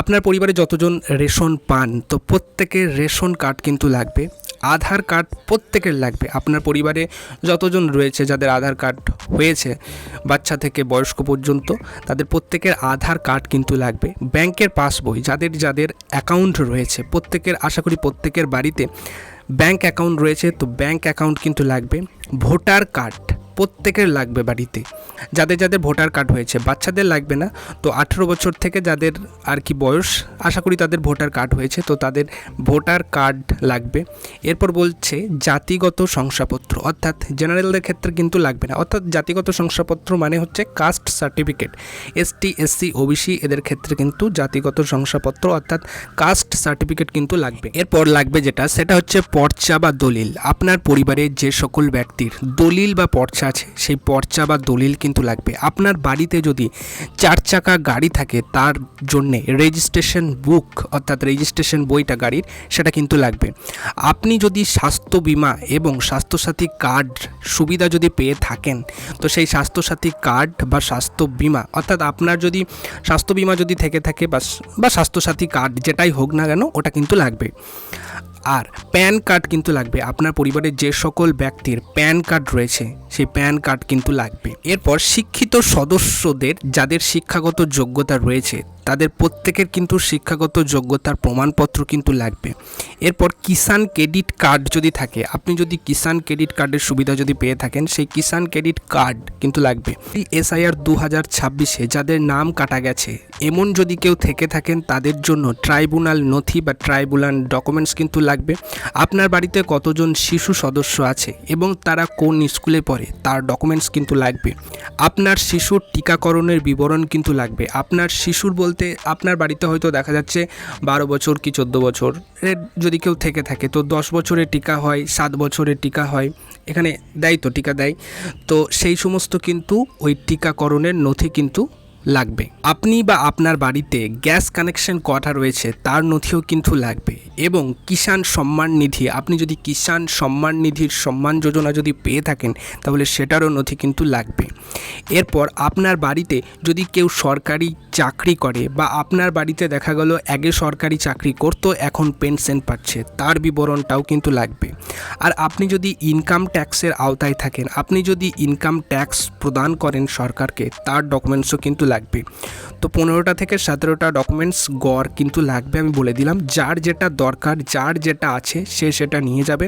আপনার পরিবারে যতজন রেশন পান তো প্রত্যেকের রেশন কার্ড কিন্তু লাগবে। আধার কার্ড প্রত্যেকের লাগবে। আপনার পরিবারে যতজন রয়েছে যাদের আধার কার্ড হয়েছে বাচ্চা থেকে বয়স্ক পর্যন্ত, তাদের প্রত্যেকের আধার কার্ড কিন্তু লাগবে। ব্যাংকের পাসবই যাদের যাদের অ্যাকাউন্ট রয়েছে প্রত্যেকের, আশা করি প্রত্যেকের বাড়িতে ব্যাংক অ্যাকাউন্ট রয়েছে, তো ব্যাংক অ্যাকাউন্ট কিন্তু লাগবে। ভোটার কার্ড প্রত্যেকের লাগবে বাড়িতে, যাদের যাদের ভোটার কার্ড হয়েছে। বাচ্চাদের লাগবে না, তো 18 বছর থেকে যাদের আর কি বয়স, আশা করি তাদের ভোটার কার্ড হয়েছে, তো তাদের ভোটার কার্ড লাগবে। এরপর বলছে জাতিগত শংসাপত্র, অর্থাৎ জেনারেলদের ক্ষেত্রে কিন্তু লাগবে না। অর্থাৎ জাতিগত শংসাপত্র মানে হচ্ছে caste certificate. ST, SC, OBC এদের ক্ষেত্রে কিন্তু জাতিগত শংসাপত্র অর্থাৎ কাস্ট সার্টিফিকেট কিন্তু লাগবে। এরপর লাগবে যেটা, সেটা হচ্ছে পর্চা বা দলিল। আপনার পরিবারে যে সকল ব্যক্তির দলিল বা পর্চা আছে সেই পর্চা বা দলিল কিন্তু লাগবে। আপনার বাড়িতে যদি 4 চাকা গাড়ি থাকে তার জন্যে রেজিস্ট্রেশন বুক অর্থাৎ রেজিস্ট্রেশন বইটা গাড়ির, সেটা কিন্তু লাগবে। আপনি যদি স্বাস্থ্য বিমা এবং স্বাস্থ্যসাথী কার্ড সুবিধা যদি পেয়ে থাকেন, তো সেই স্বাস্থ্যসাথী কার্ড বা স্বাস্থ্য বিমা অর্থাৎ আপনার যদি স্বাস্থ্য বিমা যদি থেকে থাকে বা স্বাস্থ্যসাথী কার্ড যেটাই হোক না কেন ওটা কিন্তু লাগবে। আর প্যান কার্ড কিন্তু লাগবে। আপনার পরিবারের যে সকল ব্যক্তির প্যান কার্ড রয়েছে সেই প্যান কার্ড কিন্তু লাগবে। এরপর শিক্ষিত সদস্যদের যাদের শিক্ষাগত যোগ্যতা রয়েছে তাদের প্রত্যেকের কিন্তু শিক্ষাগত যোগ্যতার প্রমাণপত্র কিন্তু লাগবে। এরপর কিষাণ ক্রেডিট কার্ড যদি থাকে, আপনি যদি কিষাণ ক্রেডিট কার্ডের সুবিধা যদি পেয়ে থাকেন সেই কিষাণ ক্রেডিট কার্ড কিন্তু লাগবে। এসআইআর 2026-এ যাদের নাম কাটা গেছে এমন যদি কেউ থেকে থাকেন তাদের জন্য ট্রাইব্যুনাল নথি বা ট্রাইব্যুনাল ডকুমেন্টস কিন্তু লাগবে। আপনার বাড়িতে কতজন শিশু সদস্য আছে এবং তারা কোন স্কুলে পড়ে তার ডকুমেন্টস কিন্তু লাগবে। আপনার শিশুর টিকাকরণের বিবরণ কিন্তু লাগবে। আপনার শিশুর বলতে আপনার বাড়িতে হয়তো দেখা যাচ্ছে 12 বছর কি 14 বছর যদি কেউ থেকে থাকে, তো 10 বছরের টিকা হয়, 7 বছরের টিকা হয়, এখানে দেয় তো টিকা দেয়, তো সেই সমস্ত কিন্তু ওই টিকাকরণের নথি কিন্তু লাগবে। আপনি বা আপনার বাড়িতে গ্যাস কানেকশন করা রয়েছে তার নথিও কিন্তু লাগবে। এবং কিষাণ সম্মান নিধি, আপনি যদি কিষাণ সম্মান নিধির সম্মান যোজনা যদি পেয়ে থাকেন তাহলে সেটারও নথি কিন্তু লাগবে। এরপর আপনার বাড়িতে যদি কেউ সরকারি চাকরি করে বা আপনার বাড়িতে দেখা গেল আগে সরকারি চাকরি করতো এখন পেনশন পাচ্ছে, তার বিবরণটাও কিন্তু লাগবে। আর আপনি যদি ইনকাম ট্যাক্সের আওতায় থাকেন, আপনি যদি ইনকাম ট্যাক্স প্রদান করেন সরকারকে, তার ডকুমেন্টসও কিন্তু লাগবে। তো 15টা থেকে 17টা ডকুমেন্টস গড় কিন্তু লাগবে। আমি বলে দিলাম, যার যেটা দরকার, যার যেটা আছে সে সেটা নিয়ে যাবে।